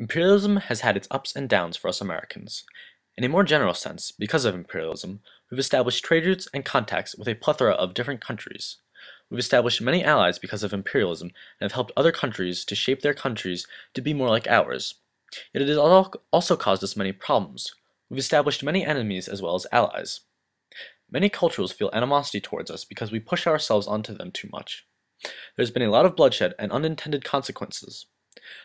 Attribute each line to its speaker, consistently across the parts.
Speaker 1: Imperialism has had its ups and downs for us Americans. In a more general sense, because of imperialism, we've established trade routes and contacts with a plethora of different countries. We've established many allies because of imperialism and have helped other countries to shape their countries to be more like ours. Yet it has also caused us many problems. We've established many enemies as well as allies. Many cultures feel animosity towards us because we push ourselves onto them too much. There's been a lot of bloodshed and unintended consequences.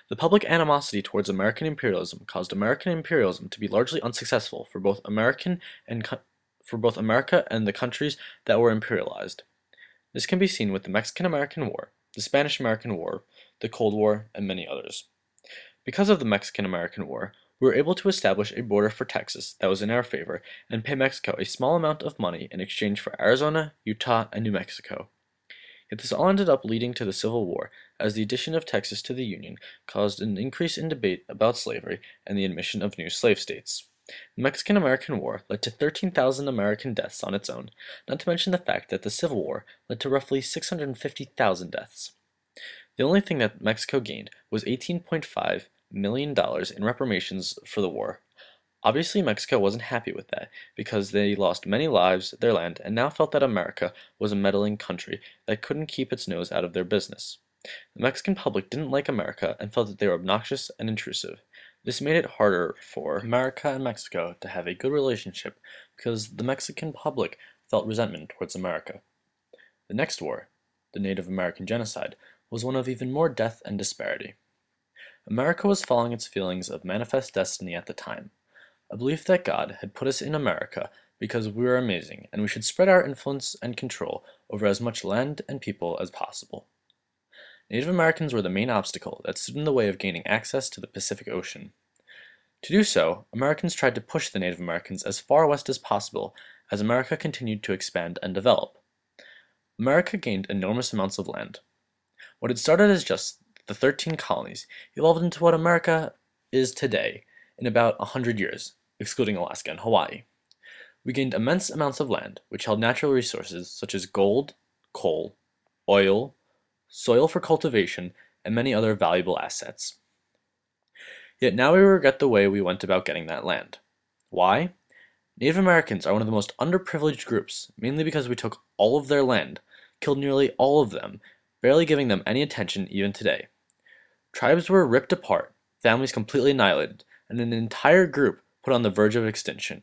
Speaker 1: The public animosity towards American imperialism caused American imperialism to be largely unsuccessful for both America and the countries that were imperialized. This can be seen with the Mexican-American War, the Spanish-American War, the Cold War, and many others. Because of the Mexican-American War, we were able to establish a border for Texas that was in our favor and pay Mexico a small amount of money in exchange for Arizona, Utah, and New Mexico. Yet this all ended up leading to the Civil War, as the addition of Texas to the Union caused an increase in debate about slavery and the admission of new slave states. The Mexican-American War led to 13,000 American deaths on its own, not to mention the fact that the Civil War led to roughly 650,000 deaths. The only thing that Mexico gained was $18.5 million in reparations for the war. Obviously, Mexico wasn't happy with that, because they lost many lives, their land, and now felt that America was a meddling country that couldn't keep its nose out of their business. The Mexican public didn't like America and felt that they were obnoxious and intrusive. This made it harder for America and Mexico to have a good relationship because the Mexican public felt resentment towards America. The next war, the Native American genocide, was one of even more death and disparity. America was following its feelings of manifest destiny at the time. A belief that God had put us in America because we were amazing and we should spread our influence and control over as much land and people as possible. Native Americans were the main obstacle that stood in the way of gaining access to the Pacific Ocean. To do so, Americans tried to push the Native Americans as far west as possible as America continued to expand and develop. America gained enormous amounts of land. What had started as just the 13 colonies evolved into what America is today in about 100 years, excluding Alaska and Hawaii. We gained immense amounts of land, which held natural resources such as gold, coal, oil, soil for cultivation, and many other valuable assets. Yet now we regret the way we went about getting that land. Why? Native Americans are one of the most underprivileged groups, mainly because we took all of their land, killed nearly all of them, barely giving them any attention even today. Tribes were ripped apart, families completely annihilated, and an entire group put on the verge of extinction.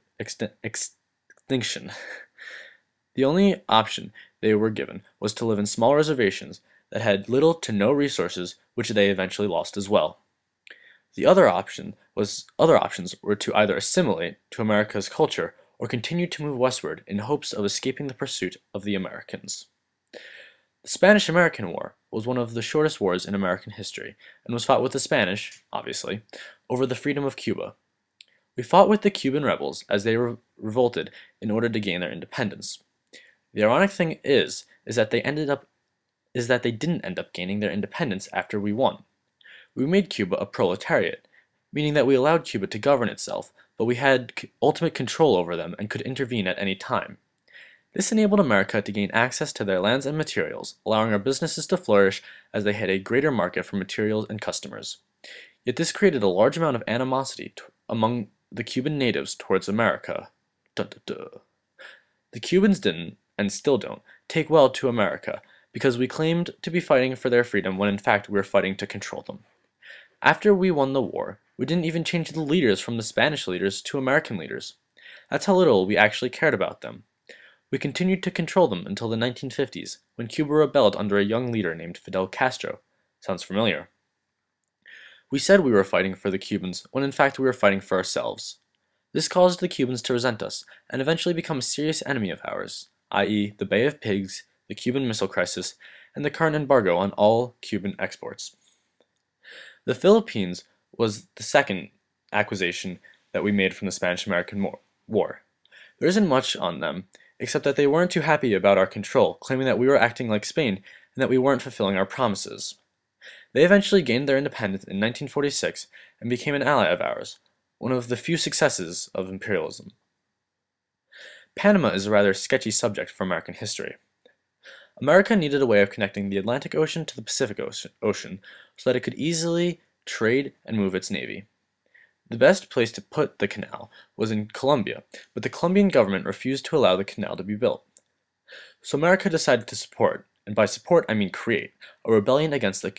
Speaker 1: The only option they were given was to live in small reservations that had little to no resources, which they eventually lost as well. Other options were to either assimilate to America's culture or continue to move westward in hopes of escaping the pursuit of the Americans. The Spanish-American War was one of the shortest wars in American history, and was fought with the Spanish, obviously, over the freedom of Cuba. We fought with the Cuban rebels as they revolted in order to gain their independence. The ironic thing is that they didn't end up gaining their independence after we won. We made Cuba a proletariat, meaning that we allowed Cuba to govern itself, but we had ultimate control over them and could intervene at any time. This enabled America to gain access to their lands and materials, allowing our businesses to flourish as they had a greater market for materials and customers. Yet this created a large amount of animosity among the Cuban natives towards America. Dun, dun, dun. The Cubans didn't, and still don't, take well to America because we claimed to be fighting for their freedom when in fact we were fighting to control them. After we won the war, we didn't even change the leaders from the Spanish leaders to American leaders. That's how little we actually cared about them. We continued to control them until the 1950s, when Cuba rebelled under a young leader named Fidel Castro. Sounds familiar. We said we were fighting for the Cubans, when in fact we were fighting for ourselves. This caused the Cubans to resent us, and eventually become a serious enemy of ours, i.e. the Bay of Pigs, the Cuban Missile Crisis, and the current embargo on all Cuban exports. The Philippines was the second acquisition that we made from the Spanish-American War. There isn't much on them, except that they weren't too happy about our control, claiming that we were acting like Spain and that we weren't fulfilling our promises. They eventually gained their independence in 1946 and became an ally of ours, one of the few successes of imperialism. Panama is a rather sketchy subject for American history. America needed a way of connecting the Atlantic Ocean to the Pacific Ocean so that it could easily trade, and move its navy. The best place to put the canal was in Colombia, but the Colombian government refused to allow the canal to be built. So America decided to support, and by support I mean create, a rebellion against the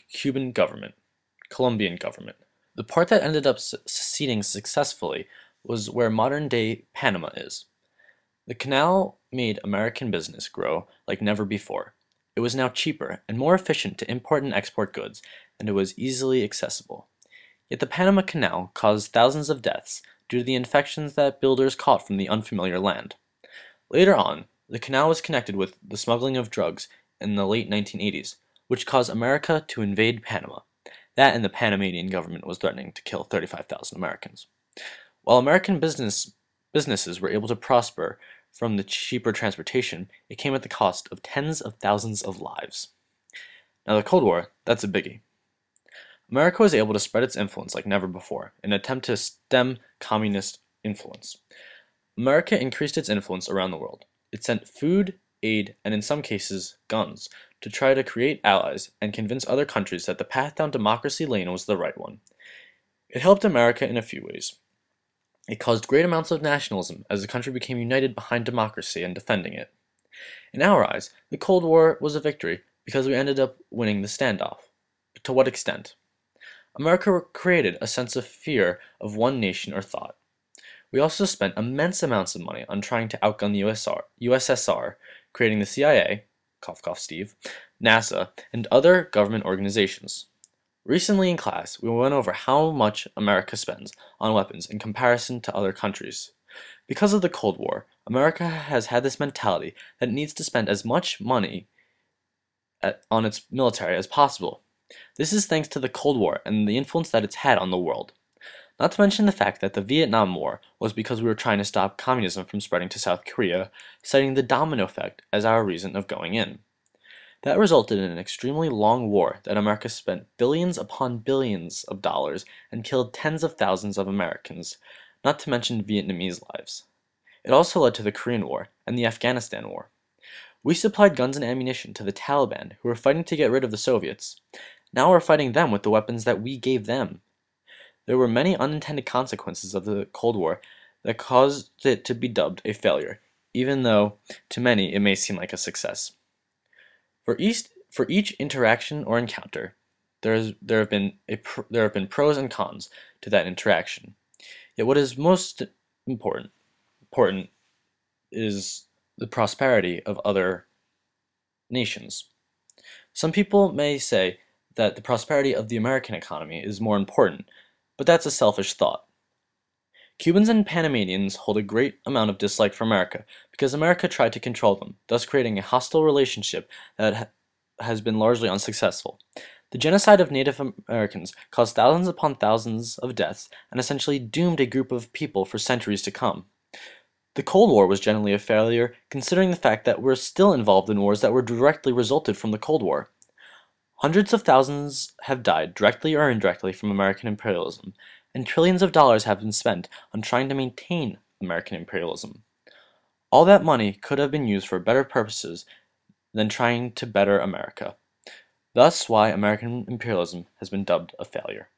Speaker 1: Colombian government. The part that ended up seceding successfully was where modern-day Panama is. The canal made American business grow like never before. It was now cheaper and more efficient to import and export goods, and it was easily accessible. Yet the Panama Canal caused thousands of deaths due to the infections that builders caught from the unfamiliar land. Later on, the canal was connected with the smuggling of drugs in the late 1980s, which caused America to invade Panama. That and the Panamanian government was threatening to kill 35,000 Americans. While American businesses were able to prosper from the cheaper transportation, it came at the cost of tens of thousands of lives. Now the Cold War, that's a biggie. America was able to spread its influence like never before in an attempt to stem communist influence. America increased its influence around the world. It sent food, aid, and in some cases, guns, to try to create allies and convince other countries that the path down democracy lane was the right one. It helped America in a few ways. It caused great amounts of nationalism as the country became united behind democracy and defending it. In our eyes, the Cold War was a victory because we ended up winning the standoff. But to what extent? America created a sense of fear of one nation or thought. We also spent immense amounts of money on trying to outgun the USSR, creating the CIA, cough cough Steve, NASA, and other government organizations. Recently in class, we went over how much America spends on weapons in comparison to other countries. Because of the Cold War, America has had this mentality that it needs to spend as much money on its military as possible. This is thanks to the Cold War and the influence that it's had on the world. Not to mention the fact that the Vietnam War was because we were trying to stop communism from spreading to South Korea, citing the domino effect as our reason of going in. That resulted in an extremely long war that America spent billions upon billions of dollars and killed tens of thousands of Americans, not to mention Vietnamese lives. It also led to the Korean War and the Afghanistan War. We supplied guns and ammunition to the Taliban, who were fighting to get rid of the Soviets. Now we're fighting them with the weapons that we gave them. There were many unintended consequences of the Cold War that caused it to be dubbed a failure, even though to many it may seem like a success. For each interaction or encounter, there have been pros and cons to that interaction. Yet what is most important is the prosperity of other nations. Some people may say that the prosperity of the American economy is more important, but that's a selfish thought. Cubans and Panamanians hold a great amount of dislike for America because America tried to control them, thus creating a hostile relationship that has been largely unsuccessful. The genocide of Native Americans caused thousands upon thousands of deaths and essentially doomed a group of people for centuries to come. The Cold War was generally a failure, considering the fact that we're still involved in wars that were directly resulted from the Cold War. Hundreds of thousands have died, directly or indirectly, from American imperialism, and trillions of dollars have been spent on trying to maintain American imperialism. All that money could have been used for better purposes than trying to better America. Thus why American imperialism has been dubbed a failure.